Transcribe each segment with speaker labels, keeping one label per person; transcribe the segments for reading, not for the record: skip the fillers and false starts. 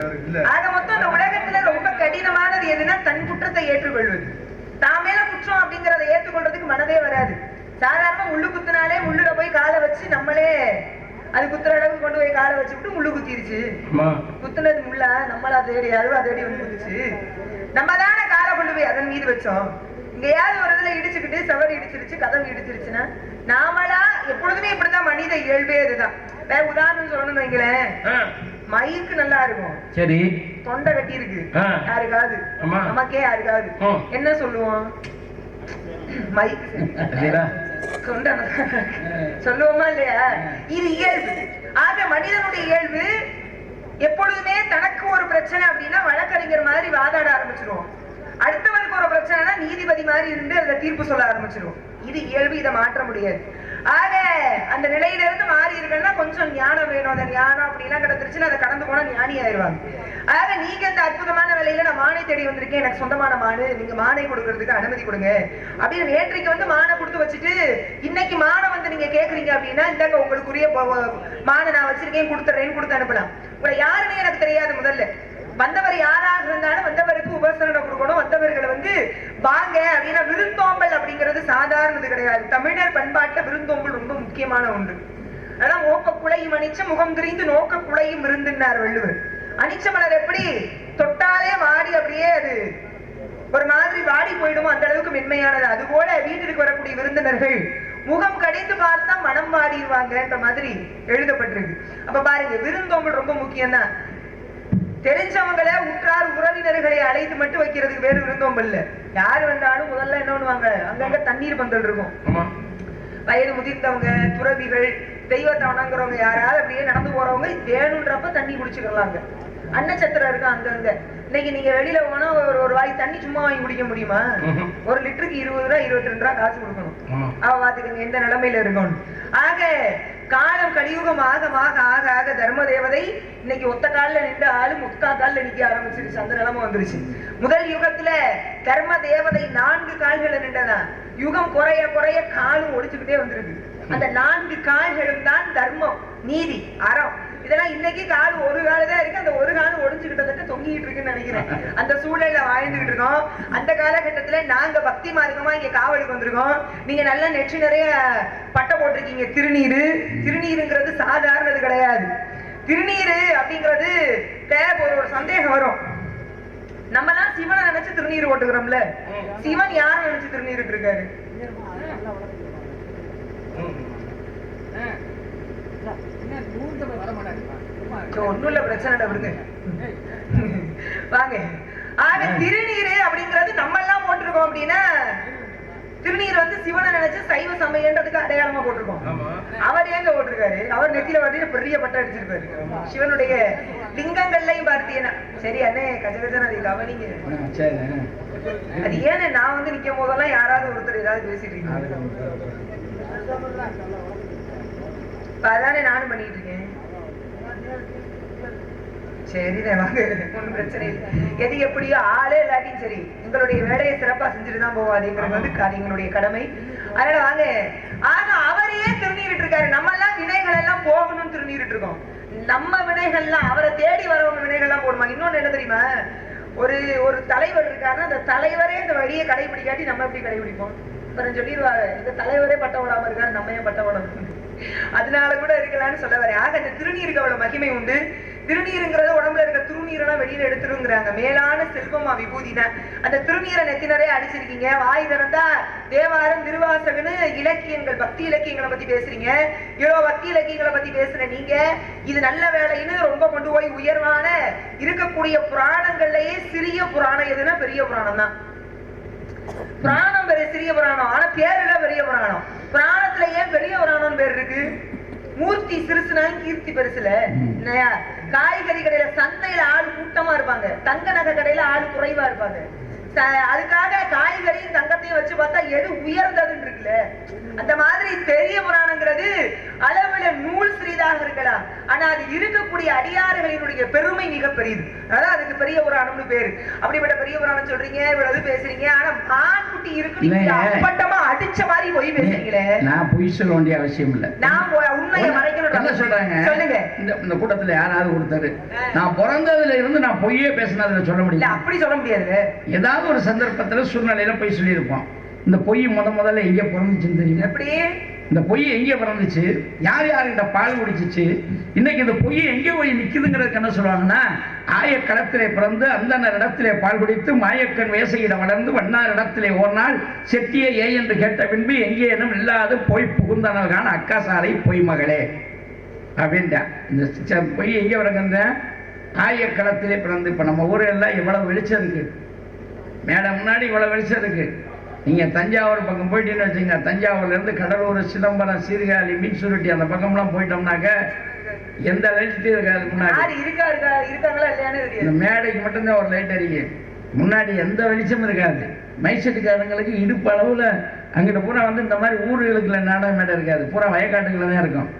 Speaker 1: ஆக மொத்தம் இந்த உலகத்துல ரொம்ப கடினமானது எதுன்னா தன் குற்றத்தை ஏற்றுக்கொள்வது. தான் மேல குற்றம் அப்படிங்கறத ஏற்றுக்கொள்றதுக்கு மனதே வராது. சாதாரண முள்ளு குத்துனாலே முள்ளுல போய் காலை வச்சு நம்மளே அது குத்துற அளவுக்கு கொண்டு போய் காலை வச்சுக்கிட்டு முள்ளு குத்திருச்சு. குத்துனது முள்ள நம்மளா தேடி அதுவா தேடி வந்து குத்துச்சு. நம்ம தானே காலை கொண்டு போய் அதன் மீது வச்சோம். இங்கேயாவது ஒரு இதுல இடிச்சுக்கிட்டு செவரு இடிச்சிருச்சு கதவு இடிச்சிருச்சுன்னா நாமளா எப்பொழுதுமே இப்படிதான் மனித இயல்பே இதுதான். வேற உதாரணம் சொல்லணும்னு வைங்களேன், மைக்கு நல்லா இருக்கும், சரி, தொண்டை கட்டி இருக்கு, யாருக்காவது நமக்கே யாருக்காவது என்ன சொல்லுவோம், மைக் தொண்டை சொல்லுவோமா இல்லையா? இது இயல்பு. ஆக மனிதனுடைய இயல்பு எப்பொழுதுமே தனக்கு ஒரு பிரச்சனை அப்படின்னா வழக்கறிஞர் மாதிரி வாதாட ஆரம்பிச்சிருவோம். அடுத்தவருக்கு ஒரு பிரச்சனைனா நீதிபதி மாதிரி இருந்து அதை தீர்ப்பு சொல்ல ஆரம்பிச்சிருவோம். இது இயல்பு, இதை மாற்ற முடியாது. ஆக அந்த நிலையில இருந்து மாறி இருக்குன்னா கொஞ்சம் ஞானம் வேணும். அந்த ஞானம் அப்படிலாம் கிடந்துருச்சுன்னா அதை கடந்து போனா ஞானி ஆயிடுவாங்க. ஆக நீங்க இந்த அற்புதமான வேலையில நான் மானை தேடி வந்திருக்கேன், எனக்கு சொந்தமான மானு, நீங்க மானை கொடுக்கறதுக்கு அனுமதி கொடுங்க அப்படின்னு நேற்றைக்கு வந்து மானை கொடுத்து வச்சுட்டு இன்னைக்கு மானை வந்து நீங்க கேக்குறீங்க அப்படின்னா இந்தாங்க உங்களுக்குரிய மானை நான் வச்சிருக்கேன் கொடுத்துறேன்னு கொடுத்து அனுப்பலாம். உங்களை யாருன்னு எனக்கு தெரியாது. முதல்ல வந்தவர் யாராக இருந்தாலும் வந்தவருக்கு உபசரணை கொடுக்கணும். வந்தவர்களை வந்து வாங்க அப்படின்னா விருந்தோம்பல் அப்படிங்கிறது சாதாரணது கிடையாது. தமிழர் பண்பாட்டுல விருந்தோம்பல் ரொம்ப முக்கியமான ஒன்று. அதான் ஓக்க குழையும் அணிச்ச முகம் திரிந்து நோக்க குழையும் விருந்துன்னார் வள்ளுவர். அணிச்ச மலர் எப்படி தொட்டாலே வாடி அப்படியே அது ஒரு மாதிரி வாடி போயிடுமோ அந்த அளவுக்கு மென்மையானது. அது போல வீட்டிற்கு வரக்கூடிய விருந்தினர்கள் முகம் கடிந்து பார்த்தா மனம் வாடிடுவாங்கன்ற மாதிரி எழுதப்பட்டிருக்கு. அப்ப பாருங்க, விருந்தோம்பல் ரொம்ப முக்கியம் தான். தெரிஞ்சவங்களை உற்றார் உறவினர்களை அழைத்து மட்டும் வைக்கிறதுக்கு வேறு விருந்தோம்பல் இல்ல. யாரு வந்தாலும் முதல்ல என்ன பண்ணுவாங்க, அங்கங்க தண்ணீர் பந்தல் இருக்கும். வயது முதிர்ந்தவங்க, துறவிகள், தெய்வத்தை வணங்குறவங்க யாராவது அப்படியே நடந்து போறவங்க வேணுன்றப்ப தண்ணி குடிச்சுக்கலாங்க. அன்னச்சத்திரம் இருக்கும் அங்கங்க. இன்னைக்கு நீங்க வெளியில போனா ஒரு வாய் தண்ணி சும்மா வாங்கி குடிக்க முடியுமா? 1 லிட்டருக்கு 20 ரூபா 22 ரூபா காசு கொடுக்கணும். அவ பாத்துக்கங்க எந்த நிலைமையில இருக்கணும். ஆக காலம் கலியுகம் ஆக ஆக ஆக ஆக தர்ம தேவதை இன்னைக்கு ஒத்த காலில் நின்று ஆளு முக்கா காலில் நிக்க ஆரம்பிச்சிருச்சு. அந்த நிலைமை வந்துருச்சு. முதல் யுகத்துல தர்ம தேவதை 4 கால்கள் நின்றதா. யுகம் குறைய குறைய காலும் ஒடிச்சுக்கிட்டே வந்திருக்கு. அந்த 4 கால்களும் தான் தர்மம், நீதி, அறம். இதெல்லாம் இன்னைக்கு கால் ஒரு கால தான் இருக்கு. அந்த ஒரு காலம் ஒடிஞ்சுக்கிட்டதற்கு தொங்கிட்டு இருக்குன்னு நினைக்கிறேன். அந்த சூழல்ல வாழ்ந்துகிட்டு இருக்கோம். அந்த காலகட்டத்துல நாங்க பக்தி மார்க்கமா இங்க காவலுக்கு வந்திருக்கோம். நீங்க நல்லா நெற்றி நிறைய பட்டை போட்டிருக்கீங்க. திருநீரு, திருநீருங்கிறது சாதாரணது கிடையாது. திருநீரு அப்படிங்கிறது ஒரு சந்தேகம் வரும். நம்ம எல்லாம் சிவனை நினைச்சு திருநீர் போட்டுக்கிறோம்ல, சிவன் யாரை நினைச்சு திருநீர் இருக்காரு? ஒண்ணும் இல்ல, பிரச்சனை விடுங்க வாங்க. ஆக திருநீரு அப்படிங்கிறது நம்ம எல்லாம் போட்டிருக்கோம் அப்படின்னா திருநீர் வந்து சிவனை நினைச்சு சைவ சமயன்றதுக்கு அடையாளமா போட்டிருக்கோம். அவர் ஏங்க போட்டிருக்காரு? அவர் நெத்தியில வந்து பெரிய பட்டம் அடிச்சிருக்காரு. சிவனுடைய லிங்கங்கள்லையும் பார்த்தீங்கன்னா சரி அண்ணே கஜகஜன் அதை கவனிங்க. அது ஏன்னு நான் வந்து நிக்கும் போதெல்லாம் யாராவது ஒருத்தர் ஏதாவது பேசிட்டு இருக்கீங்க. அதானே நானும் பண்ணிட்டு இருக்கேன். சரிதான் வாங்க, ஒன்றும் பிரச்சனை இல்லை. எது எப்படியோ ஆளே இல்லாட்டியும் சரி உங்களுடைய வேலையை சிறப்பா செஞ்சுட்டு தான் போவாதுங்கிறது வந்து எங்களுடைய கடமை. அதனால வாங்க. ஆனா அவரையே திருநீரிட்டு இருக்காரு. நம்ம எல்லாம் வினைகள் எல்லாம் போகணும்னு திருநீரிட்டு இருக்கோம். நம்ம வினைகள்லாம் அவரை தேடி வரவங்க வினைகள்லாம் போடுமா. இன்னொன்னு என்ன தெரியுமா, ஒரு தலைவர் இருக்காருன்னா அந்த தலைவரே இந்த வழியை கடைபிடிக்காட்டி நம்ம எப்படி கடைபிடிப்போம்? அப்புறம் சொல்லிடுவாங்க இந்த தலைவரே பட்ட விடாம இருக்காரு, நம்ம ஏன் பட்ட விடணும்? அதனால கூட இருக்கலாம்னு சொல்ல வரேன். ஆக இந்த திருநீருக்கு அவ்வளவு மகிமை உண்டு. திருநீருங்கிறது உடம்புல இருக்க திருநீரெல்லாம் வெளியில எடுத்துருங்கிறாங்க. மேலான செல்வமா விபூதினா அந்த திருநீரை நெத்தினரே அடிச்சிருக்கீங்க. வாய் திறந்தா தேவாரம் திருவாசகன்னு இலக்கியங்கள், பக்தி இலக்கியங்களை பத்தி பேசுறீங்க. இவ்வளவு பக்தி இலக்கியங்களை பத்தி பேசுற நீங்க இது நல்ல வேலைன்னு ரொம்ப கொண்டு போய் உயர்வான இருக்கக்கூடிய புராணங்கள்லயே சிறிய புராணம் எதுனா பெரிய புராணம் தான். புராணம் பெரிய சிறிய புராணம், ஆனா பேருல பெரிய புராணம். புராணத்துல ஏன் பெரிய புராணம் பேர் இருக்கு? மூர்த்தி சிறுசுனா கீர்த்தி பெருசுல. காய்கறி கடையில சந்தையில ஆள் கூட்டமா இருப்பாங்க, தங்க நகை கடையில ஆள் குறைவா இருப்பாங்க. அதுக்காக காய்கறியும் தங்கத்தையும் வச்சு பார்த்தா எது உயர்ந்ததுன்னு இருக்குல்ல. அந்த மாதிரி பெரிய புராணங்கிறது அளவுல நூல் சிறிதாக இருக்கலாம், ஆனா அது இருக்கக்கூடிய அடியாறுகளினுடைய பெருமை மிக பெரியது. அதான் அதுக்கு பெரிய புராணம்னு பேரு. அப்படிப்பட்ட பெரிய புராணம் சொல்றீங்க, இவ்வளவு பேசுறீங்க, ஆனா மான்குட்டி இருக்கு அப்பட்டமா அடிச்ச மாதிரி பொய் பேசுறீங்களே.
Speaker 2: நான் பொய் சொல்ல வேண்டிய அவசியம் இல்ல, நான்
Speaker 1: உண்மையை மறைக்கணும்
Speaker 2: சொல்றாங்க. சொல்லுங்க, இந்த கூட்டத்துல யாராவது ஒருத்தர் நான் பிறந்ததுல இருந்து நான் பொய்யே பேசினதுல சொல்ல முடியல.
Speaker 1: அப்படி சொல்ல முடியாது.
Speaker 2: ஏதாவது ஒரு சந்தர்ப்பத்துல சூழ்நிலையில பொய் சொல்லியிருப்போம். இந்த பொய் முதல்ல எங்க பிறந்துச்சுன்னு தெரியும்? எப்படி இந்த பொய் எங்க பிறந்துச்சு, யார் யார்கிட்ட பால் குடிச்சிச்சு, இன்னைக்கு இந்த பொய் எங்க போய் நிக்குதுங்கிறதுக்கு என்ன சொல்லுவாங்கன்னா, ஆயக்களத்திலே பிறந்து அந்த இடத்திலே பால் குடித்து மாயக்கண் வேசையிட வளர்ந்து வண்ணார் இடத்திலே ஒரு நாள் செட்டிய ஏ என்று கேட்ட பின்பு எங்கேனும் இல்லாது போய் புகுந்தனவகான அக்காசாரை பொய் மகளே அப்படின்ட்டா. இந்த பொய் எங்க பிறந்த ஆயக்களத்திலே பிறந்து. இப்ப நம்ம ஊரெல்லாம் இவ்வளவு வெளிச்சம் இருக்கு, மேடம் முன்னாடி இவ்வளவு வெளிச்சம் இருக்கு. நீங்க தஞ்சாவூர் பக்கம் போயிட்டீங்கன்னு வச்சுங்க, தஞ்சாவூர்ல இருந்து கடலூர், சிதம்பரம், சீர்காழி, மீன்சுருட்டி அந்த பக்கம்லாம் போயிட்டோம்னாக்க எந்த லைட் இருக்காது. முன்னாடி இந்த மேடைக்கு மட்டும்தான் ஒரு லைட் எரியும், முன்னாடி எந்த வெளிச்சமும் இருக்காது. மைசெட்டுக்காரங்களுக்கு இடுப்பு அளவுல அங்கிட்ட பூரா வந்து இந்த மாதிரி ஊர்களுக்குள்ள நாடக மேடை இருக்காது, பூரா வயக்காட்டுக்குள்ள தான் இருக்கும்.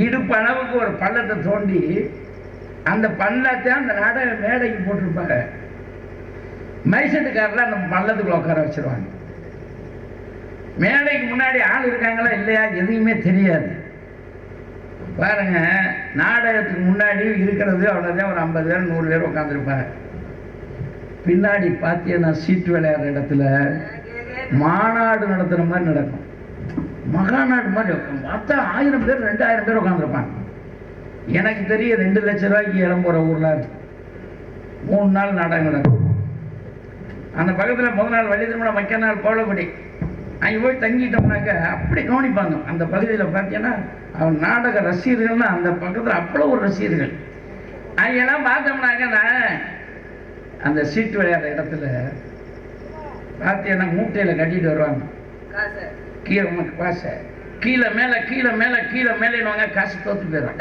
Speaker 2: இடுப்பு அளவுக்கு ஒரு பள்ளத்தை தோண்டி அந்த பள்ளத்தை அந்த நாடக மேடைக்கு போட்டிருப்பாங்க. மைசெட்டுக்காரில் அந்த பள்ளத்துக்குள்ள உட்கார வச்சிருவாங்க. மேடைக்கு முன்னாடி ஆள் இருக்காங்களா இல்லையா எதுவுமே தெரியாது. பாருங்க, நாடகத்துக்கு முன்னாடி இருக்கிறது அவ்வளோதான், ஒரு 50 பேர் 100 பேர் உட்காந்துருப்பாங்க. பின்னாடி பார்த்தீங்கன்னா சீட்டு விளையாடுற இடத்துல மாநாடு நடத்துகிற மாதிரி நடக்கும், மகாநாடு மாதிரி இருக்கும். பார்த்தா 1000 பேர் 2000 பேர் உட்காந்துருப்பாங்க. எனக்கு தெரிய 2 லட்சம் ரூபாய்க்கு இடம் போகிற ஊரில் 3 நாள் நாடகம் நடக்கும். அந்த பக்கத்தில் முதல் நாள் வள்ளி திருமணம், மக்க நாள் கோலக்குடி, அங்கே போய் தங்கிட்டோம்னாக்க அப்படி கவனிப்பாங்க. அந்த பகுதியில் பார்த்தீங்கன்னா அவன் நாடக ரசிகர்கள்னா அந்த பக்கத்தில் அவ்வளோ ஒரு ரசிகர்கள். அங்கெல்லாம் பார்த்தோம்னாக்க நான் அந்த சீட்டு விளையாடுற இடத்துல பார்த்தீங்கன்னா மூட்டையில் கட்டிட்டு வருவாங்க, கீழே காசை கீழே மேலே கீழே மேலே கீழே மேலேன்னு காசு தோற்று போயிடும்.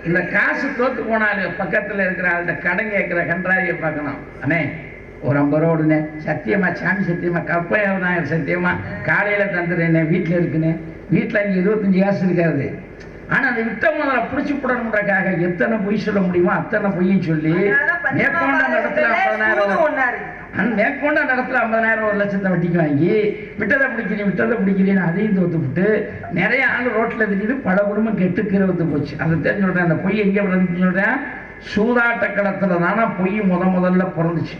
Speaker 2: இந்த காசு தோற்று போனாலும் பக்கத்தில் இருக்கிற அந்த கடன் கேட்குற கன்றாரியை பார்க்கணும். அண்ணே ஒரு 50 ரூபா விடுனே, சத்தியமா சாமி சத்தியமா கப்பையாவது சத்தியமா காலையில் தந்துடுறேனே, வீட்டில் இருக்குனே, வீட்டில் இங்கே 25 காசு இருக்காது. ஆனால் அந்த விட்ட முதல்ல பிடிச்சி போடணுன்றக்காக எத்தனை பொய் சொல்ல முடியுமோ அத்தனை பொய்யும் சொல்லி மேற்கொண்ட இடத்துல 50,000 மேற்கொண்ட இடத்துல 50,000 1 லட்சத்தை வட்டிக்கு வாங்கி விட்டதை பிடிக்கிறேன்னு அதையும் தோத்துவிட்டு நிறைய ஆள் ரோட்டில் திடீர்னு பல குடும்பம் கெட்டுக்கிறவத்து போச்சு. அதை தெரிஞ்சு சொல்கிறேன். அந்த பொய் எங்கே பிறந்துச்சு சொல்கிறேன், சூதாட்ட களத்தில் தானே பொய் முதல்ல பிறந்துச்சு.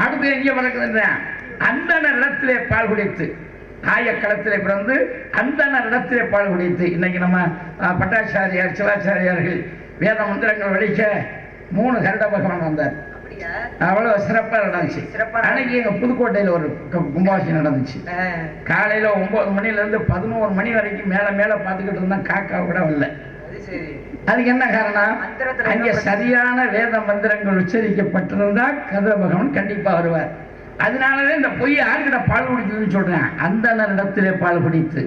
Speaker 2: அடுத்து எங்கே பிறக்குதுன்ற அந்த இடத்திலே பால் குடித்து, ஆயக்களத்திலே பிறந்து அந்த இடத்திலே பால் குடித்து. இன்னைக்கு நம்ம பட்டாச்சாரியார், சிவாச்சாரியார்கள் வேத மந்திரங்கள் வலிக்க 3 கருட பகவான் வந்தார். அவ்வளவு சிறப்பா நடந்துச்சு. அன்னைக்கு எங்க புதுக்கோட்டையில ஒரு கும்பாபிஷேகம் நடந்துச்சு. காலையில 9 மணில இருந்து 11 மணி வரைக்கும் மேல மேல பார்த்துக்கிட்டு இருந்தா காக்கா கூட வரல. அதுக்கு என்ன காரணம், அங்கே சரியான வேத மந்திரங்கள் உச்சரிக்கப்பட்டிருந்தா கருட பகவான் கண்டிப்பா வருவார். அதனாலதான் இந்த பொய் யாருக்கிட்ட பால் குடிக்குதுன்னு சொல்றேன். அந்த இடத்திலே பால் குடித்து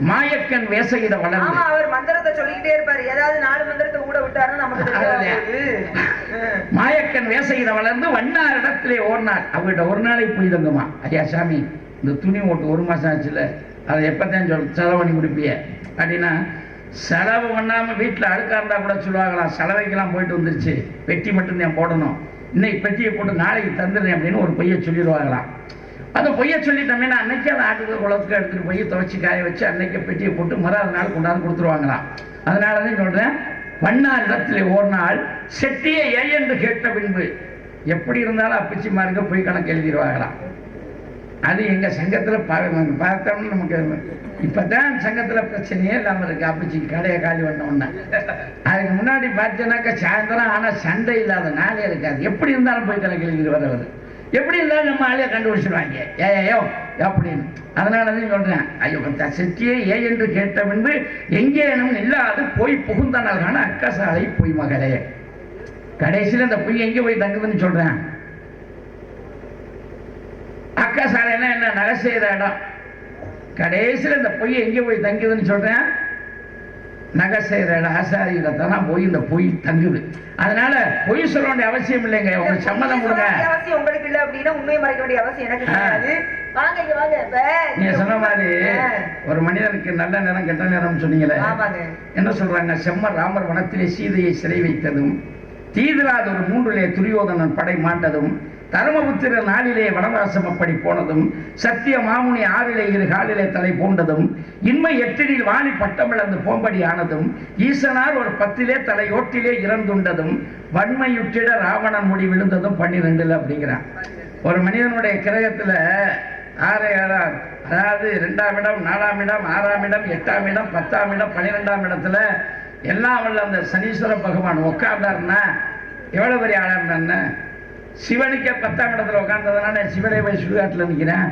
Speaker 2: மாயக்கண் வேசையிட வளர்ந்து
Speaker 1: அவர் மந்திரத்தை சொல்லிக்கிட்டே இருப்பாரு. ஏதாவது 4 மந்திரத்தை கூட விட்டாருன்னா நமக்கு
Speaker 2: மாயக்கண் வேசையிட வளர்ந்து வண்ணார் இடத்திலே ஒரு நாள் அவர்கிட்ட ஒரு நாளைக்கு போய் தங்குமா. ஐயா சாமி, இந்த துணி ஓட்டு 1 மாசம் ஆச்சுல, அதை எப்பத்தான் செலவு பண்ணி முடிப்பிய அப்படின்னா, செலவு பண்ணாம வீட்டில் அழுக்கா இருந்தா கூட சொல்லுவாங்களாம், செலவைக்கெல்லாம் போயிட்டு வந்துருச்சு, பெட்டி மட்டும்தான் போடணும், இன்னைக்கு பெட்டியை போட்டு நாளைக்கு தந்துடுறேன் அப்படின்னு ஒரு பொய்யை சொல்லிடுவாங்களாம். அந்த பொய்யை சொல்லிட்டோம்னா அன்னைக்கு அந்த ஆட்டுக்கு குளத்துக்கு எடுத்துட்டு போய் துவைச்சி காய வச்சு அன்னைக்கு பெட்டியை போட்டு மறுநாள் நாள் கொண்டாந்து கொடுத்துருவாங்களாம். அதனாலதான் சொல்றேன், வண்ணார் இடத்துல ஒரு நாள் செட்டியை ஏ என்று கேட்ட பின்பு எப்படி இருந்தாலும் அப்பச்சிமாருக்கு பொய் கணக்கு எழுதிடுவாங்களாம். அது எங்க சங்கத்துல பார்த்தோம்னு நமக்கு இப்பதான் சங்கத்துல பிரச்சனையே இல்லாம இருக்கு. அப்பச்சி கடையை காலி பண்ணோம்னா, அதுக்கு முன்னாடி பார்த்தோன்னாக்கா சாயந்தரம் ஆனா சண்டை இல்லாத நாளே இருக்காது. எப்படி இருந்தாலும் போய் கணக்கு எழுதிட்டு வரவர், எப்படி இருந்தாலும் நம்ம ஆளைய கண்டுபிடிச்சிருவாங்க ஏயோ அப்படின்னு. அதனாலதான் சொல்றேன், ஐயோ செட்டியே ஏ என்று கேட்ட பின்பு எங்கேனும் இல்லாது போய் புகுந்தனால்கான அக்கசாலை பொய் மகளே. கடைசியில் இந்த பொய் எங்கே போய் தங்குதுன்னு சொல்றேன். அக்கசாலைன்னா என்ன, நகை செய்கிற இடம். கடைசியில் இந்த பொய் எங்கே போய் தங்குதுன்னு சொல்றேன், நகை செய்கிற ஆசாரியிடத்தான் போய் இந்த பொய் தங்குது. அதனால பொய் சொல்ல வேண்டிய அவசியம் இல்லைங்க. உங்களுக்கு சம்மதம் கொடுங்க.
Speaker 1: அவசியம் உங்களுக்கு இல்லை அப்படின்னா உண்மையை மறைக்க வேண்டிய அவசியம் எனக்கு கிடையாது. வாங்க இங்க வாங்க.
Speaker 2: நீங்க சொன்ன மாதிரி ஒரு மனிதனுக்கு நல்ல நேரம் கெட்ட நேரம் சொன்னீங்களே, என்ன சொல்றாங்க? செம்ம ராமர் வனத்திலே சீதையை சிறை வைத்ததும், தீதிராத ஒரு 3 துரியோதனன் படை மாண்டதும், தர்மபுத்திர நாளிலே வனவாசம் அப்படி போனதும், சத்திய மாமுனி 6 2 காலிலே தலை போண்டதும், இன்மை 8 வாலி பட்டம் இழந்து போம்படி ஆனதும், ஈசனார் ஒரு 10 தலையோட்டிலே இறந்துண்டதும், வன்மையுற்றிட ராவணன் முடி விழுந்ததும் 12 அப்படிங்கிறான். ஒரு மனிதனுடைய கிரகத்துல 6 7 அதாவது 2ஆம் இடம் 4ஆம் இடம் 6ஆம் இடம் 8ஆம் இடம் 10ஆம் இடம் 12ஆம் இடத்துல எல்லாம் வல்ல அந்த சனீஸ்வர பகவான் உட்கார்ந்தாருன்னா எவ்வளவு பெரிய ஆளா இருந்தான்னு. சிவனுக்கே 10ஆம் இடத்துல உட்கார்ந்ததுனால சிவனை போய் சுடுகாட்டில் நிற்கிறேன்.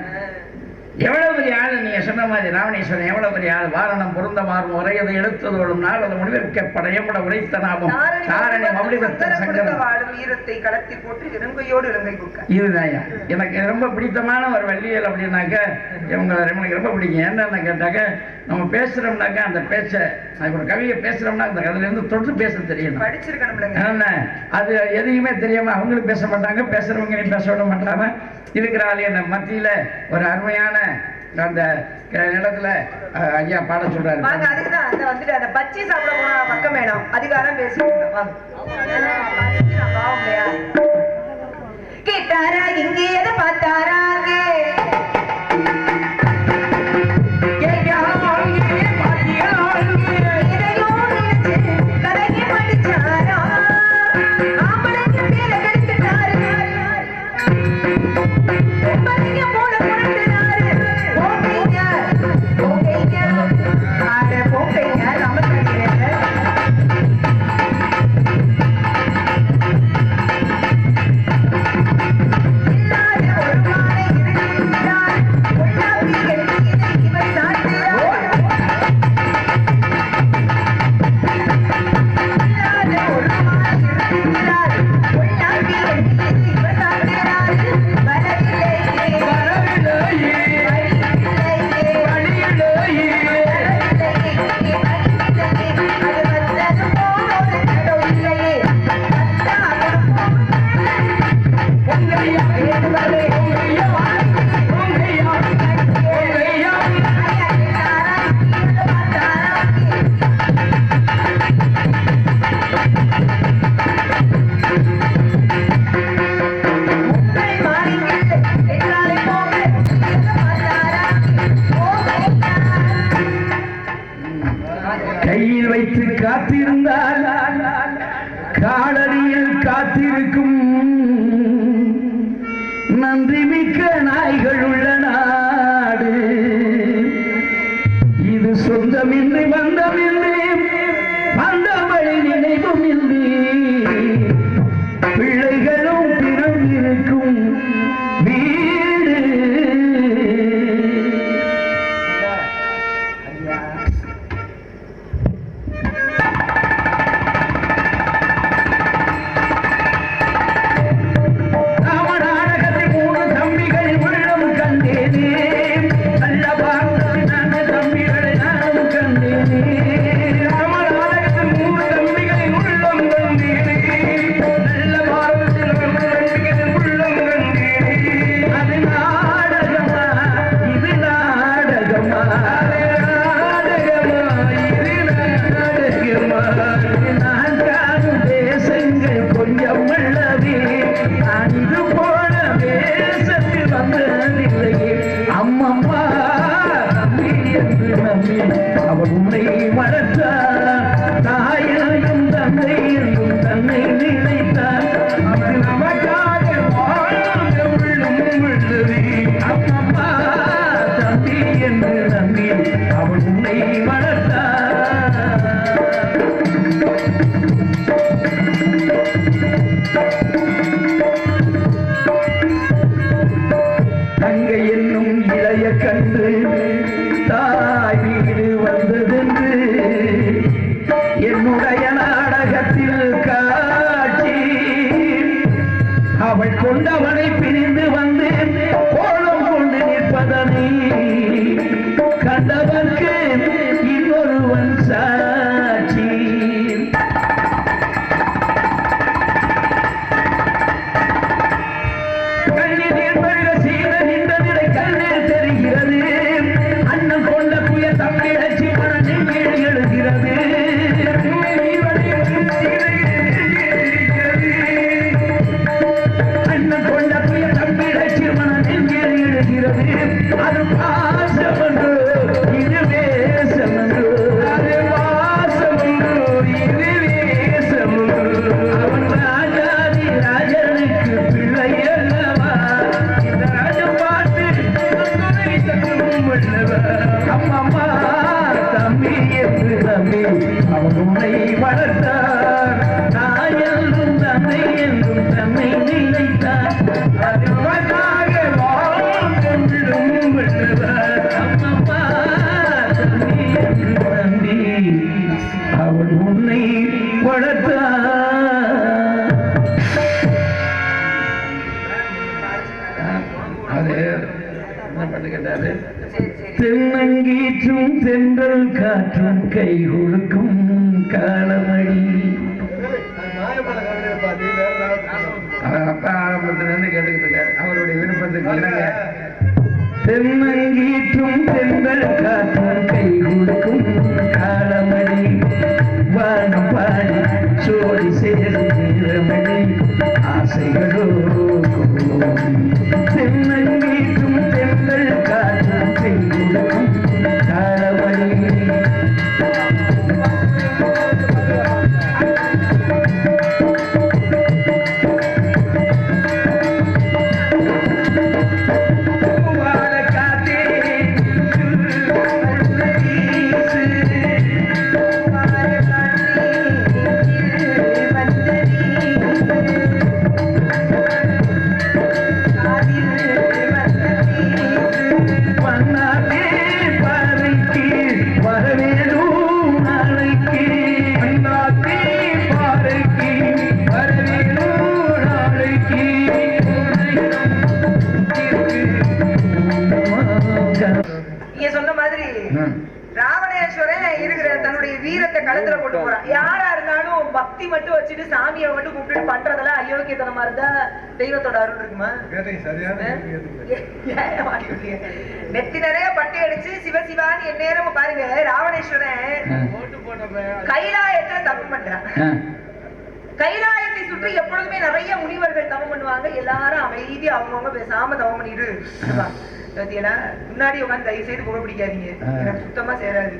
Speaker 2: எவ்வளவு பெரிய ஆள். நீங்க சொன்ன மாதிரி ராவணேஸ்வரன் எவ்வளவு பெரிய ஆள். வாரணம் பொருந்த மாறும் உரையதை எடுத்ததோடும் நாளது முடிவிற்கப்பட எம்பட உரைத்த நாமம் தாரணை மௌலிகத்தை வீரத்தை களத்தி போட்டு இறங்கையோடு இறங்கை கொடுக்க. இதுதான் எனக்கு ரொம்ப பிடித்தமான ஒரு வள்ளியல். அப்படின்னாக்க இவங்களை எனக்கு ரொம்ப பிடிக்கும். என்னன்னு கேட்டாக்க, நம்ம பேசுறோம்னாக்க அந்த பேச்சை ஒரு கவியை பேசுறோம்னா அந்த அதுல இருந்து தொடர்ந்து பேச தெரியணும். படிச்சிருக்கணும். அது எதையுமே தெரியாம அவங்களும் பேச மாட்டாங்க, பேசுறவங்களையும் பேச விட மாட்டாங்க. இருக்கிறாள் என்ன மத்தியில ஒரு அருமையான அந்த இடத்துல ஐயா பாட சொல்றாரு. அதுக்குதான் வந்துட்டு அந்த பச்சி சாப்பிட போன பக்கம் வேணும். அதிகாரம் பேசுவாங்க. கேட்டாரா இங்கே எதை பார்த்தாரா கையில் வைத்து காத்திருந்தால் காலடியில் காத்திருக்கும் நன்றி மிக்க நாய்கள் உள்ள நாடு இது. சொந்தமின்றி வந்தமின்றி வந்தவழி நினைவும் இன்றி பிள்ளைகளும் பிறந்திருக்கும் வீடு. அவன் உன்னை வளர்த்தான், தாயையும் தந்தையையும் தன்னை நினைத்தான். அவன் நமக்காக வாழ்ந்த உள்ளும் உள்ளது. அம்மம்மா தம்பி என்று நம்பி அவன் உன்னை வளர்த்தான். தங்கை என்னும் இளைய கன்று தாய் வீடு வந்ததென்று என்னுடைய நாடகத்தில் காட்சி. அவள் கொண்டவனை பிரிந்து வந்து கோலம் கொண்டு நிற்பதனை கண்டவர்க்கு இன்னொருவன் சாட்சி. வந்து கேட்டாரு.
Speaker 1: சரி சரி.
Speaker 2: தென்னங்கீற்றும் தென்றல் காற்றும் கை கொடுக்கும் காலமடி. அவர் அப்பா ஆரம்பத்துல இருந்து கேட்டுக்கிட்டு இருக்காரு. அவருடைய விருப்பத்துக்கு இல்லைங்க. தென்னங்கீற்றும் தென்றல் காற்றும் கை கொடுக்கும் காலமடி. வானம் பாடி சோடி சேரும் நீரமணி ஆசைகளோ தென்னங்கீற்றும் தென்றல் காற்றும் கை கொடுக்கும் காலமடி.
Speaker 1: நீங்க சொன்ன மாதிரி ராவணேஸ்வரன் இருக்கிற தன்னுடைய வீரத்தை களத்துல கொண்டு போறான். யாரா இருந்தாலும் பக்தி மட்டும் வச்சுட்டு சாமியை மட்டும் கூப்பிட்டு பண்றதெல்லாம் அயோக்கியத்தனமா இருந்தா தெய்வத்தோட அருள் இருக்குமா? நெத்தி நிறைய பட்டை அடிச்சு சிவசிவான்னு எந்நேரம் பாருங்க. ராவணேஸ்வரன் கைலாயத்துல தப்பு பண்றான். கைலாயத்தை சுற்றி எப்பொழுதுமே நிறைய முனிவர்கள் தவம் பண்ணுவாங்க. எல்லாரும் அமைதி அவங்கவுங்க பேசாம தவம் பண்ணிட்டு முன்னாடி உட்காந்து தயவு செய்து புகை பிடிக்காதீங்க, எனக்கு சுத்தமா சேராது.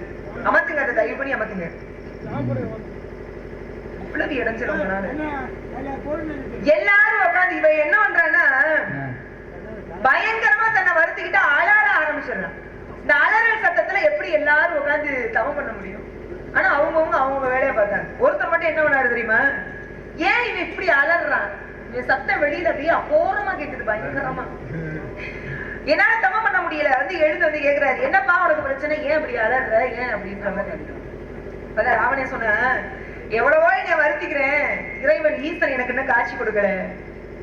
Speaker 1: அமத்துங்க, அதை தயவு பண்ணி அமத்துங்க. இவ்வளவு இடைஞ்சல் எல்லாரும் உட்காந்து இவ என்ன பண்றான்னா பயங்கரமா தன்னை வருத்திக்கிட்டு அலற ஆரம்பிச்சிடறான். இந்த அலறல் சத்தத்துல எப்படி எல்லாரும் உட்காந்து தவம் பண்ண முடியும்? ஆனா அவங்கவுங்க அவங்க வேலையை பார்த்தாங்க. ஒருத்தர் மட்டும் என்ன பண்ணாரு தெரியுமா? ஏன் இவன் இப்படி அலறான்? இவன் சத்தம் வெளியில அப்படியே அபோரமா கேக்குது, பயங்கரமா. என்னால தவம் பண்ண முடியல. எழுந்து வந்து கேக்குறாரு, என்னப்பா உனக்கு பிரச்சனை, ஏன் அப்படி அலற, ஏன் அப்படின்ற மாதிரி. ராவணே சொன்ன, எவ்வளவோ என்னை வருத்திக்கிறேன், இறைவன் ஈசன் எனக்கு என்ன காட்சி கொடுக்கல,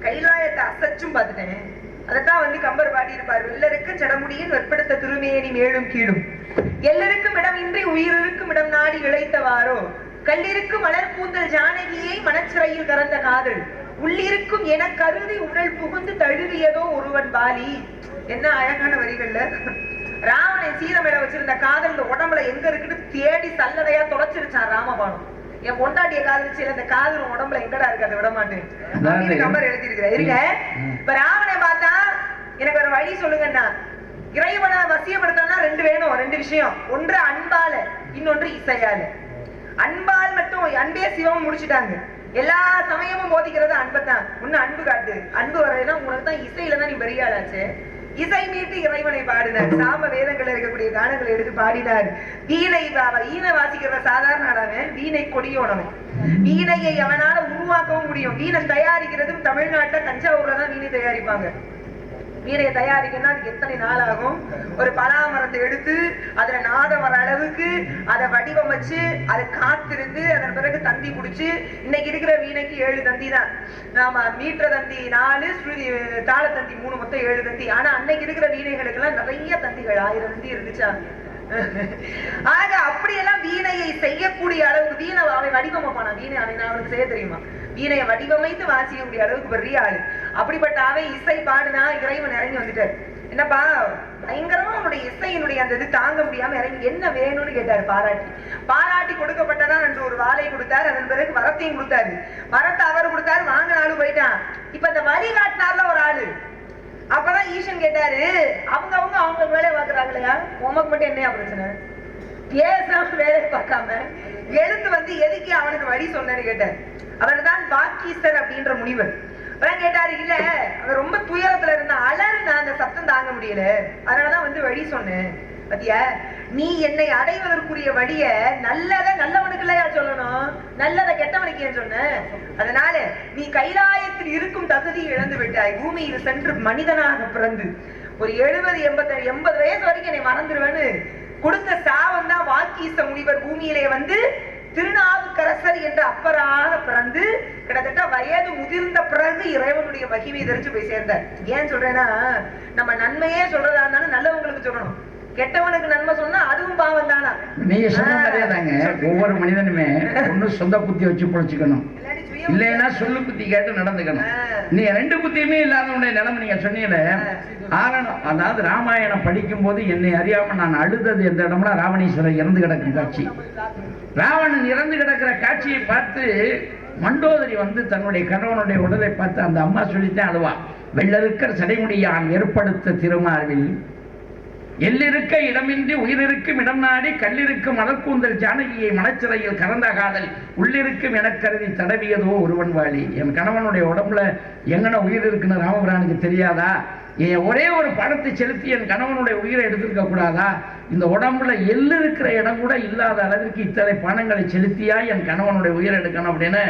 Speaker 1: கைலாயத்தை அசச்சும் பார்த்துட்டேன். அதைத்தான் வந்து கம்பர் பாடி இருப்பார். வெள்ளருக்கு சடமுடியின் வெற்படுத்த திருமேனி மேலும் கீழும் எல்லருக்கும் இடம் இன்றி உயிரிருக்கும் இடம் நாடி இழைத்தவாரோ கல்லிருக்கும் மலர் கூந்தல் ஜானகியை மனச்சிறையில் கறந்த காதல் உள்ளிருக்கும் என கருதி உடல் புகுந்து தழுவியதோ ஒருவன் பாலி. என்ன அழகான வரிகள்ல ராவணன் சீதமேல வச்சிருந்த காதல் உடம்புல எங்க இருக்குன்னு தேடி சல்லடையா தொலைச்சிருச்சான் ராமபானம். என் பொண்டாட்டிய காதலிச்சு இந்த காதல் உடம்புல எங்கடா இருக்கு, அதை விட மாட்டேன் அப்படின்னு கம்பர் எழுதியிருக்கிறேன். இருங்க, இப்ப ராவணனை பார்த்தா எனக்கு ஒரு வழி சொல்லுங்கன்னா, இறைவனை வசியப்படுத்தா ரெண்டு வேணும், ரெண்டு விஷயம். ஒன்று அன்பால, இன்னொன்று இசையால. அன்பால் மட்டும் அன்பே சிவம் முடிச்சுட்டாங்க. எல்லா சமயமும் போதிக்கிறது அன்பத்தான். ஒண்ணு அன்பு காட்டு, அன்பு வரையினா உங்களுக்கு தான் இசையில தான் நீ பெரிய ஆளாச்சு. இசை மீட்டு இறைவனை பாடினார். சாம வேதங்கள் இருக்கக்கூடிய கானங்களை எடுத்து பாடினார். வீணை ஈன வாசிக்கிற சாதாரண ஆனவன் வீணை கொடியோனவன். வீணையை அவனால உருவாக்கவும் முடியும். வீணை தயாரிக்கிறதும் தமிழ்நாட்டுல தஞ்சாவூர்ல தான் வீணை தயாரிப்பாங்க. வீணையை தயாரிக்கணும்னா அதுக்கு எத்தனை நாள் ஆகும்? ஒரு பலாமரத்தை எடுத்து அதுல நாதம் வர அளவுக்கு அதை வடிவமைச்சு அதை காத்திருந்து அதன் பிறகு தந்தி குடிச்சு. இன்னைக்கு இருக்கிற வீணைக்கு 7 தந்தி தான். நாம மீட்டர் தந்தி 4, ஸ்ருதி தாள தந்தி 3, மொத்தம் 7 தந்தி. ஆனா அன்னைக்கு இருக்கிற வீணைகளுக்கு எல்லாம் நிறைய தந்திகள், 1000 தந்தி இருந்துச்சா. ஆக அப்படியெல்லாம் வீணையை செய்யக்கூடிய அளவுக்கு வீணை அவன் வடிவமைப்பானா? வீணை அவனுக்கு செய்ய தெரியுமா? வீணையை வடிவமைத்து வாசிக்கக்கூடிய அளவுக்கு பெரிய ஆளு. அப்படிப்பட்ட அவன் இசை பாடுனா இறைவன் இறங்கி வந்துட்டாரு. என்னப்பா பயங்கரமா உன்னுடைய இசையினுடைய அந்த இது தாங்க முடியாம இறங்கி என்ன வேணும்னு கேட்டாரு. பாராட்டி கொடுக்கப்பட்டதான் என்று ஒரு வாளை கொடுத்தாரு. அதன் பிறகு வரத்தையும் கொடுத்தாரு. வரத்தை அவர் கொடுத்தாரு, வாங்கினாலும் போயிட்டான். இப்ப இந்த வழி காட்டினார்ல ஒரு ஆளு. அப்பதான் ஈசன் கேட்டாரு, அவங்க வேலையை பாக்குறாங்களையா, உமக்கு மட்டும் என்னையா பிரச்சனை? பேசாம வேலையை பார்க்காம எழுந்து வந்து எதுக்கு அவனுக்கு வழி சொன்னேன்னு கேட்டார். அவர் தான் பாக்கீஸ்தர் அப்படின்ற முனிவர். அதான் கேட்டாரு, இல்ல அவன் ரொம்ப துயரத்துல இருந்தா அலறு, நான் அந்த சத்தம் தாங்க முடியல, அதனாலதான் வந்து வழி சொன்னேன். பத்தியா, நீ என்னை அடைவதற்குரிய வழிய நல்லவனுக்கு இல்லையா சொல்லணும், நல்லதை கெட்டவனுக்கு ஏன் சொன்ன? அதனால நீ கைலாயத்தில் இருக்கும் தகுதி இழந்து விட்டாய். பூமியில் சென்று மனிதனாக பிறந்து ஒரு 70-80 வயசு வரைக்கும் என்னை மறந்துடுவேன்னு கொடுத்த சாவம் தான் வாக்கீச முனிவர் பூமியிலே வந்து திருநாவுக்கரசர் என்ற அப்பராக பிறந்து கிட்டத்தட்ட வயது முதிர்ந்த பிறகு இறைவனுடைய மகிமையை தெரிஞ்சு போய் சேர்ந்தார். ஏன் சொல்றேன்னா, நம்ம நன்மையே சொல்றதா இருந்தாலும் நல்லவங்களுக்கு சொல்லணும், கெட்டவனுக்கு நன்மை சொன்னா அதுவும் பாவம் தானா.
Speaker 2: நீங்க சொன்ன மாதிரியே தாங்க, ஒவ்வொரு மனிதனுமே ஒண்ணு சொந்த புத்தி வச்சு பொழைச்சுக்கணும், இல்லைன்னா சொல்லு புத்தி கேட்டு நடந்துக்கணும். நீங்க ரெண்டு புத்தியுமே இல்லாதவனுடைய நிலைமை நீங்க சொன்னீங்க. அதாவது ராமாயணம் படிக்கும் போது என்னை அறியாம நான் அழுதது எந்த இடம்னா ராவணேஸ்வரர் இறந்து கிடக்கும் காட்சி. ராவணன் இறந்து கிடக்கிற காட்சியை பார்த்து மண்டோதரி வந்து தன்னுடைய கணவனுடைய உடலை பார்த்து அந்த அம்மா சொல்லித்தான் அழுவா. வெள்ளருக்கிற சடைமுடியான் ஏற்படுத்த திருமார்பில் எல்லிருக்க இடமின்றி உயிரிருக்கும் இடம் நாடி கல்லிருக்கும் மலர்கூந்தல் ஜானகியை மனச்சிறையில் கறந்த காதல் உள்ளிருக்கும் என கருதி தடவியதோ ஒருவன் வாழி. என் கணவனுடைய உடம்புல எங்கன உயிர் இருக்குன்னு ராமபிரானுக்கு தெரியாதா? என் ஒரே ஒரு படத்தை செலுத்தி என் கணவனுடைய உயிரை எடுத்திருக்க கூடாதா? இந்த உடம்புல எள்ளு இருக்கிற இடம் கூட இல்லாத அளவிற்கு இத்தனை பணங்களை செலுத்தியா என் கணவனுடைய உயிரை எடுக்கணும் அப்படின்னு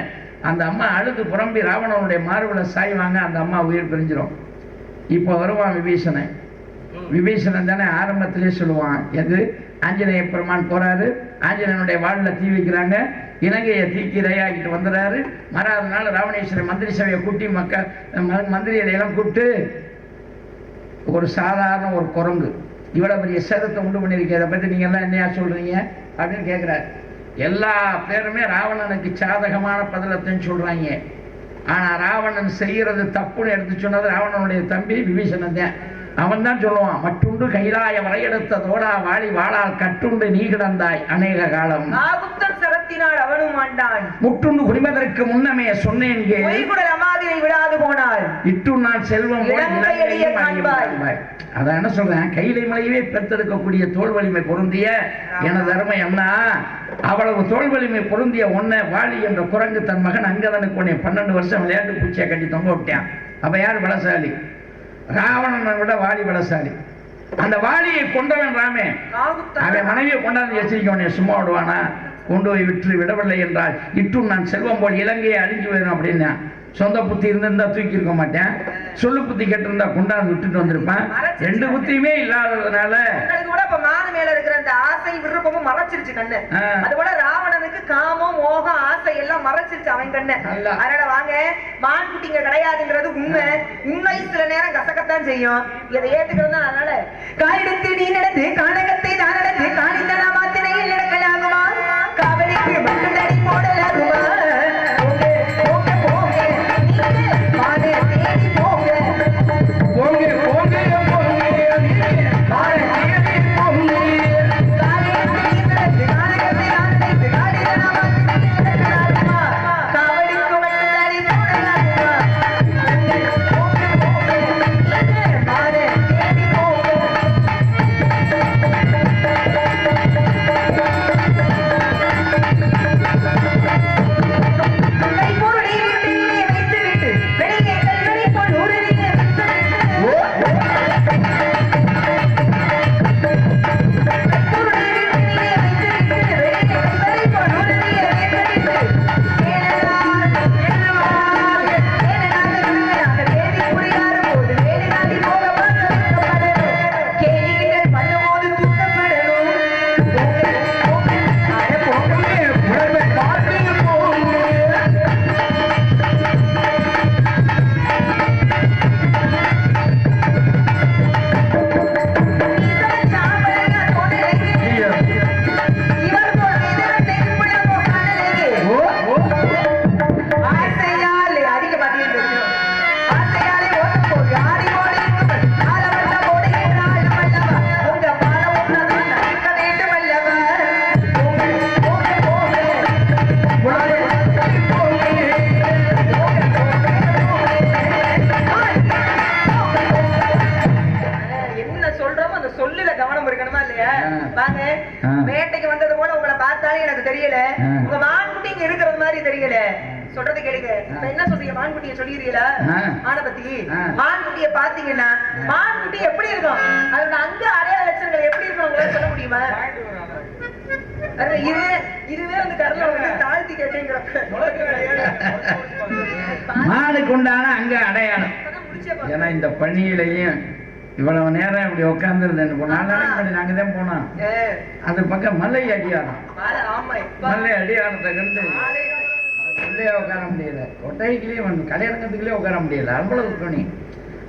Speaker 2: அந்த அம்மா அழுது புறம்பி ராவணனுடைய மார்புல சாய்வாங்க. அந்த அம்மா உயிர் பிரிஞ்சிடும். இப்போ வருவான் விபீஷணன். விபீஷணன் தானே ஆரம்பத்திலே சொல்லுவான், எது ஆஞ்சநேய பெருமான் போறாரு, ஆஞ்சநேயனுடைய வாழ்ல தீ வைக்கிறாங்க, இலங்கையை தீக்கி இரையாகிட்டு வந்துடுறாரு. மறாவது நாள் ராவணேஸ்வரர் மந்திரி சபையை கூட்டி மந்திரிகளை எல்லாம் கூப்பிட்டு, ஒரு சாதாரண ஒரு குரங்கு இவ்வளவு பெரிய சேதத்தை உண்டு பண்ணியிருக்க, இதை பத்தி நீங்க எல்லாம் என்னையா சொல்றீங்க அப்படின்னு கேட்கிறாரு. எல்லா பேருமே ராவணனுக்கு சாதகமான பதிலத்தையும் சொல்றாங்க. ஆனா ராவணன் செய்யறது தப்புன்னு எடுத்து சொன்னது ராவணனுடைய தம்பி விபீஷணன் தான். அவன் தான் சொல்லுவான், மற்றுண்டு கைலாய வரையெடுத்த தோடா வாழி வாழால் கட்டுண்டு நீ கிடந்தாய் அநேக காலம்
Speaker 1: அவனும் ஆண்டான்
Speaker 2: முற்றுண்டு குடிமதற்கு முன்னமே சொன்னேன்
Speaker 1: விடாது போனாள்
Speaker 2: இட்டு நான் செல்வம். அதான் என்ன சொல்றேன், கைலை மலையவே பெற்றெடுக்கக்கூடிய தோல் வலிமை பொருந்திய எனது அருமை அண்ணா, அவ்வளவு தோல் வலிமை பொருந்திய ஒன்ன வாழி என்ற குரங்கு தன் மகன் அங்கதனுக்கு உன்னை 12 வருஷம் விளையாட்டு பூச்சியை கட்டி தொங்க விட்டான். அப்ப யார் பலசாலி? ராவணனை விட வாலி பலசாலி. அந்த வாலியை கொண்டவன் ராமே. அவன் மனைவியை கொண்டாந்து எச்சரிக்கவனே சும்மா விடுவானா? கொண்டு போய் விற்று விடவில்லை என்றால் இட்டும் நான் செல்வம் போல் இலங்கையை அழிஞ்சு போயிடும் அப்படின்னா. சொந்த புத்தி இருந்திருந்தா தூக்கி இருக்க மாட்டேன், சொல்லு புத்தி கேட்டிருந்தா கொண்டாந்து விட்டுட்டு வந்திருப்பேன். ரெண்டு புத்தியுமே இல்லாததுனால
Speaker 1: மான மேல இருக்கிற அந்த ஆசை விருப்பமும் மறைச்சிருச்சு கண்ணு. அது போல ராவணனுக்கு காமம் மோகம் ஆசை எல்லாம் மறைச்சிருச்சு அவன் கண்ணு. அதனால வாங்க, மான் குட்டிங்க கிடையாதுங்கிறது உண்மை. உண்மை சில நேரம் கசக்கத்தான் செய்யும், இதை ஏத்துக்கிறது. அதனால காலிடத்து நீ நடந்து கானகத்தை தான் நடந்து காணித்தனா மாத்திரையில் நடக்கலாகுமா? காவலிக்கு மட்டும் தடி போடலாகுமா? வேட்டைக்கு வந்தது போல உங்களை பார்த்தாலே எனக்கு தெரியல, உங்க மான்குட்டி இங்க இருக்கிறது மாதிரி தெரியல. சொல்றது கேளுங்க. என்ன சொல்றீங்க? மான்குட்டியை சொல்லிடுறீங்களா? ஆன பத்தி மான்குட்டியை பாத்தீங்கன்னா மான்குட்டி எப்படி இருக்கும், அதோட அங்க அடையாள லட்சணங்கள் எப்படி இருக்கும் உங்களால சொல்ல முடியுமா? இதுவே அந்த கருணை வந்து தாழ்த்தி கேட்டேங்கிறப்ப
Speaker 2: மானுக்கு உண்டான அங்க அடையாளம். ஏன்னா இந்த பணியிலையும் இவ்வளவு நேரம் இப்படி உட்கார்ந்துருந்தேன். 4 நாளைக்கு முன்னாடி நாங்க தான் போனோம். அது பக்கம் மலை அடியாரம். மலை அடியாரத்தை கண்டு உள்ளே உட்கார முடியல, கொட்டைக்குள்ளேயே கல்யாணத்துக்குள்ளேயே உட்கார முடியல, அவ்வளவு துணி.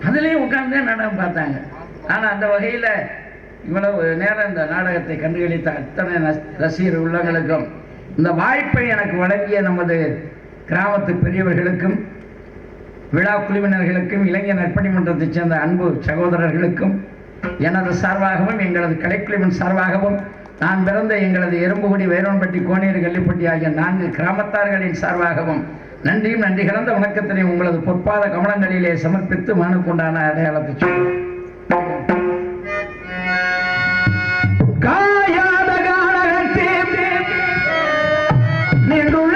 Speaker 2: அதுலேயும் உட்கார்ந்தே நாடகம் பார்த்தாங்க. ஆனால் அந்த வகையில் இவ்வளவு நேரம் இந்த நாடகத்தை கண்டுகளித்த அத்தனை ரசிகர் உள்ளங்களுக்கும் இந்த வாய்ப்பை எனக்கு வழங்கிய நமது கிராமத்து பெரியவர்களுக்கும் விழா குழுவினர்களுக்கும் இளைஞர் நற்பணி மன்றத்தைச் சேர்ந்த அன்பு சகோதரர்களுக்கும் எனது சார்பாகவும் எங்களது கலைக்குழுவின் சார்பாகவும் நான் பிறந்த எங்களது எறும்புகுடி வேரோன்பட்டி கோனேறு கள்ளிப்பட்டி ஆகிய 4 கிராமத்தார்களின் சார்பாகவும் நன்றியும் நன்றி கலந்த வணக்கத்தினை உங்களது பொற்பாத கமலங்களிலே சமர்ப்பித்து மனுக்குண்டான அடையாளத்தை சொல்லுங்கள். காயாத கானகத்தே நின்றுள்ள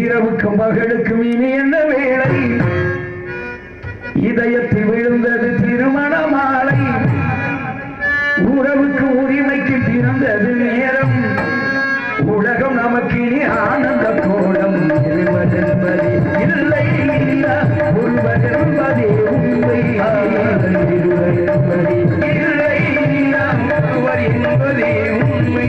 Speaker 2: இரவுக்கும் பகலுக்கும் இனி என்ன வேளை, இதயத்தில் விழுந்தது திருமண மாலை, உறவுக்கு உரிமைக்கு பிறந்தது நேரம், உலகம் நமக்கு இனி ஆனந்த கோலம், இருவதென்பதே இல்லை ஒருவதென்பதே உண்மை, இருவதென்பதே இல்லை ஒருவர் என்பதே உண்மை.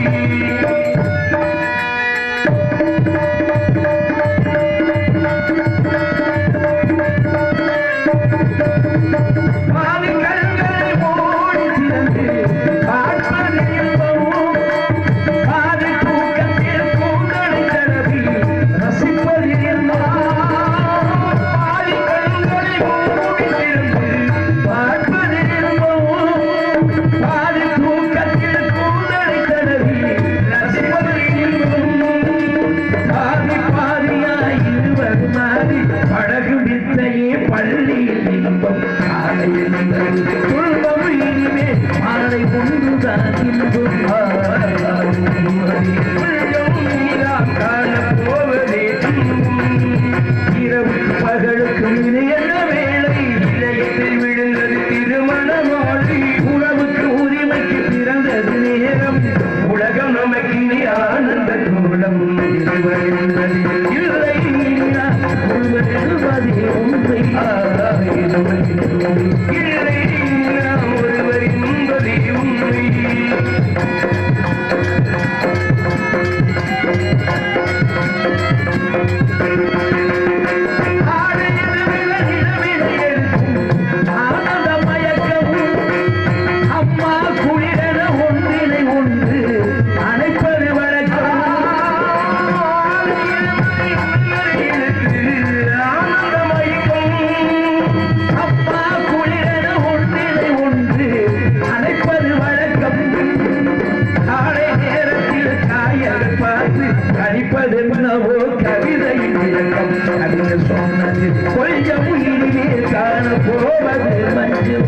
Speaker 2: உலகம் நமக்கு ஆனந்த இல்லை நாம் ஒருவர் என்பதே உண்மை. கணிப்பதென்னவோ கவிதையின் இலக்கம் கவிதை சொன்னது கொஞ்சம் இனிமே காண போவது மஞ்சள்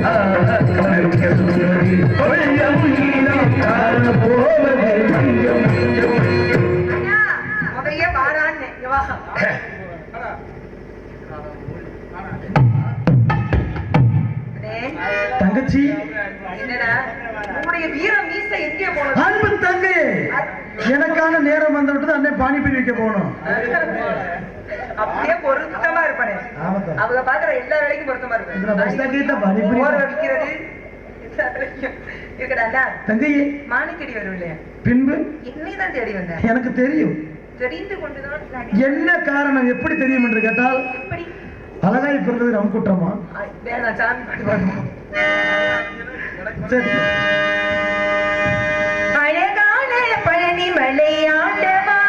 Speaker 2: கவிதை சொன்னது கொஞ்சம் இனிமே காண போவது மஞ்சள்.
Speaker 1: அவையே வாரான்னு வா.
Speaker 3: தங்கச்சி
Speaker 1: என்னடா உங்களுடைய வீர மீசை எங்கே போனது?
Speaker 3: அன்பு தங்கை, எனக்கான நேரம் வந்து விட்டது. அண்ணே பானிபூரி வைக்க போகணும்.
Speaker 1: அப்படியே பொருத்தமா இருப்பானே.
Speaker 3: ஆமாக்கா.
Speaker 1: அவங்க பாக்குற எல்லா வேலைக்கும் பொருத்தமா இருப்பேன்.
Speaker 3: பானிபூரி
Speaker 1: போர் வைக்கிறது இருக்கடா.
Speaker 3: தங்கையே
Speaker 1: மானி தேடி வரும் இல்லையா?
Speaker 3: பின்பு
Speaker 1: என்னைதான் தேடி வந்தேன்.
Speaker 3: எனக்கு தெரியும்.
Speaker 1: தெரிந்து கொண்டுதான்
Speaker 3: என்ன காரணம் எப்படி தெரியும் என்று கேட்டால்,
Speaker 1: எப்படி
Speaker 3: அழகாய் பிறந்தது நம்ம குற்றமா?
Speaker 1: வேணாம், சாமி பாட்டு பாடுவோம்.
Speaker 3: சரி.
Speaker 1: அழகான பழனி மலையாண்டவா,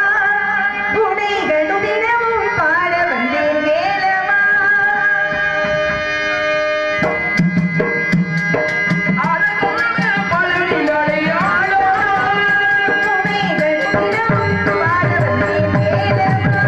Speaker 1: உனைகளும் தினமும் பாட வந்தேன் வேலவா.
Speaker 2: அழகான பழனி மலையாண்டவா,
Speaker 1: உனைகளும் தினமும் பாட வந்தேன் வேலவா.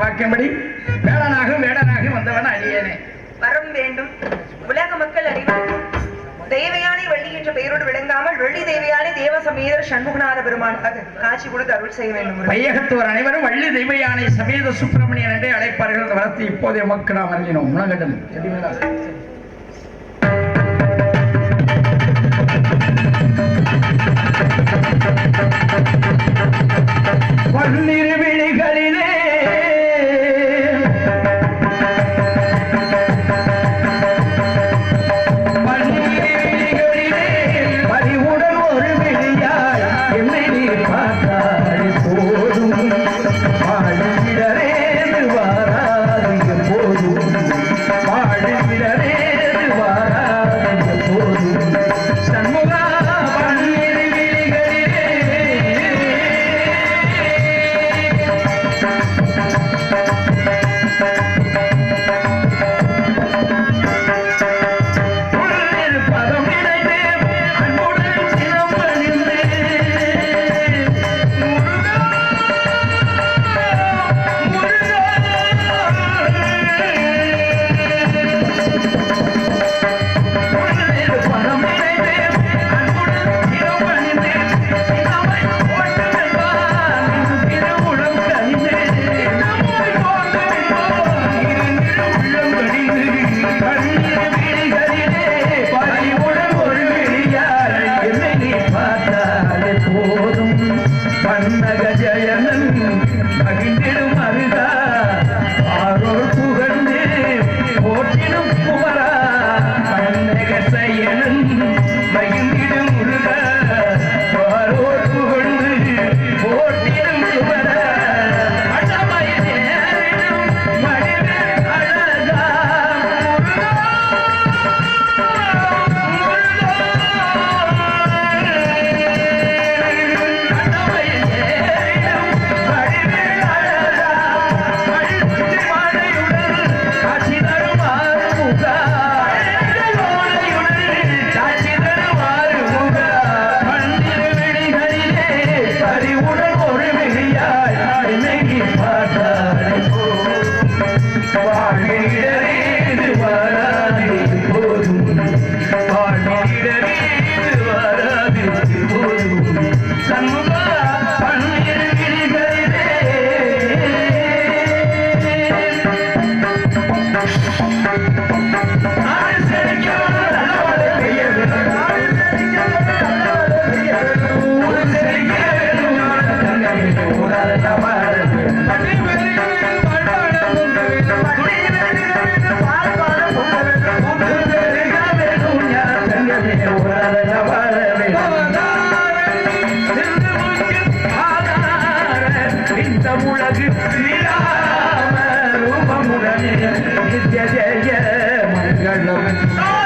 Speaker 2: வாக்கியம்படி வேடனாகும் வேடனாகி வந்தவன் அடியேனே.
Speaker 1: வரம் வேண்டும். உலக மக்கள் அறிவார் தேவயானை வள்ளி என்ற பெயரோடு விளங்காமல் வெள்ளி தேவயானை தேவ சமேதர் சண்முகநாத பெருமானாக காட்சி கொடுத்து அருள் செய்ய வேண்டும்.
Speaker 2: வையகத்தோர் அனைவரும் வள்ளி தெய்வயானை சமேத சுப்பிரமணியன் என்றே அழைப்பார்கள். அந்த வரத்தை இப்போதே மக்கள் நாம் அறிஞனோம். உலகட்டும் பன்னிரு விழிகளிலே
Speaker 1: ஆ